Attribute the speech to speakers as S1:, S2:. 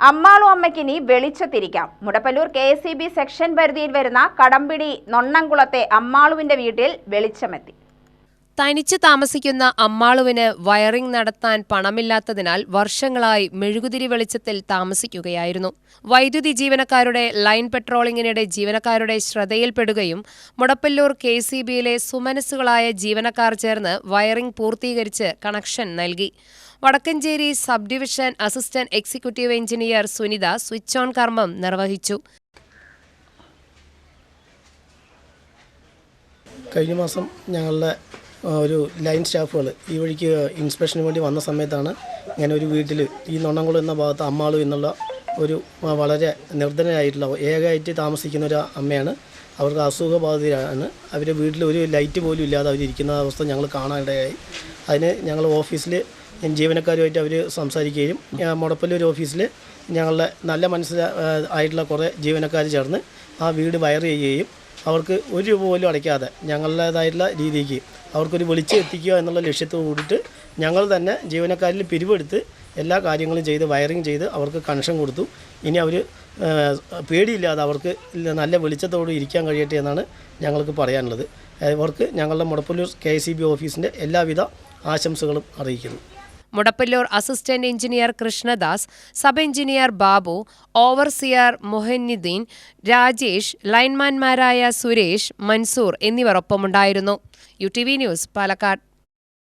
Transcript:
S1: Ammalu അമ്മയ്ക്കിനി വെളിച്ചത്തിരിക്കാം. Mudappallur KSEB section പരിധിയിൽ വരുന്ന കടമ്പിടി നൊണ്ണംകുളത്തെ അമ്മാളുവിന്റെ വീട്ടിൽ വെളിച്ചമെത്തി.
S2: തനിച്ച് താമസിക്കുന്ന അമ്മാളുവിന് വയറിംഗ് നടത്താൻ പണമില്ലാത്തതിനാൽ വർഷങ്ങളായി മെഴുകുതിരി വെളിച്ചത്തിൽ താമസിക്കുകയായിരുന്നു. വൈദ്യുതി ജീവനക്കാരുടെ ലൈൻ പെട്രോളിംഗിനിടെ ജീവനക്കാരുടെ ശ്രദ്ധയിൽപ്പെടുകയും മുടപ്പല്ലൂർ KSEBയിലെ സുമനസ്സുകളായ ജീവനക്കാർ ചേർന്ന് വയറിംഗ് പൂർത്തീകരിച്ച് കണക്ഷൻ നൽകി. Vadakkanchery sub division assistant executive engineer Sunitha switch on കർമ്മം നിർവഹിച്ചു.
S3: കഴിഞ്ഞ മാസം ഞങ്ങളുടെ ഒരു ലൈൻ സ്റ്റാഫുകൾ ഈ വഴിക്ക് ഇൻസ്പെക്ഷന് വേണ്ടി വന്ന സമയത്താണ് ഇങ്ങനെ ഒരു വീട്ടിൽ ഈ നൊണ്ണംകുളം എന്ന ഭാഗത്ത് അമ്മാളു എന്നുള്ള ഒരു വളരെ നിർധനരായിട്ടുള്ള ഏകമായിട്ട് താമസിക്കുന്ന ഒരു അമ്മയാണ്. അവർക്ക് അസുഖബാധിതരാണ്. അവരുടെ വീട്ടിൽ ഒരു ലൈറ്റ് പോലും ഇല്ലാതെ അവരിയ്ക്കുന്ന അവസ്ഥ ഞങ്ങൾ കാണാനിടയായി. അതിന് ഞങ്ങൾ ഓഫീസിൽ ജീവനക്കാരുമായിട്ട് അവർ സംസാരിക്കുകയും മുടപ്പല്ലൂർ ഓഫീസിൽ ഞങ്ങളുടെ നല്ല മനസ്സിലായിട്ടുള്ള കുറേ ജീവനക്കാർ ചേർന്ന് ആ വീട് വയർ ചെയ്യുകയും അവർക്ക് ഒരു രൂപ പോലും അടയ്ക്കാതെ ഞങ്ങളുടേതായിട്ടുള്ള രീതിക്ക് അവർക്കൊരു വെളിച്ചം എത്തിക്കുക എന്നുള്ള ലക്ഷ്യത്തോട് കൂടിയിട്ട് ഞങ്ങൾ തന്നെ ജീവനക്കാരിൽ പിരിവെടുത്ത് എല്ലാ കാര്യങ്ങളും ചെയ്ത് വയറിങ് ചെയ്ത് അവർക്ക് കണക്ഷൻ കൊടുത്തു. ഇനി അവർ പേടിയില്ലാതെ അവർക്ക് നല്ല വെളിച്ചത്തോട് ഇരിക്കാൻ കഴിയട്ടെ എന്നാണ് ഞങ്ങൾക്ക് പറയാനുള്ളത്. അവർക്ക് ഞങ്ങളുടെ മുടപ്പല്ലൂർ KSEB ഓഫീസിൻ്റെ എല്ലാവിധ ആശംസകളും അറിയിക്കുന്നു.
S2: Mudappallur assistant engineer Krishnadas, sub engineer Babu, overseer Mohanuddin, Rajesh, ലൈൻമാൻമാരായ സുരേഷ്, മൻസൂർ എന്നിവർ ഒപ്പമുണ്ടായിരുന്നു. UTV news, Palakkad.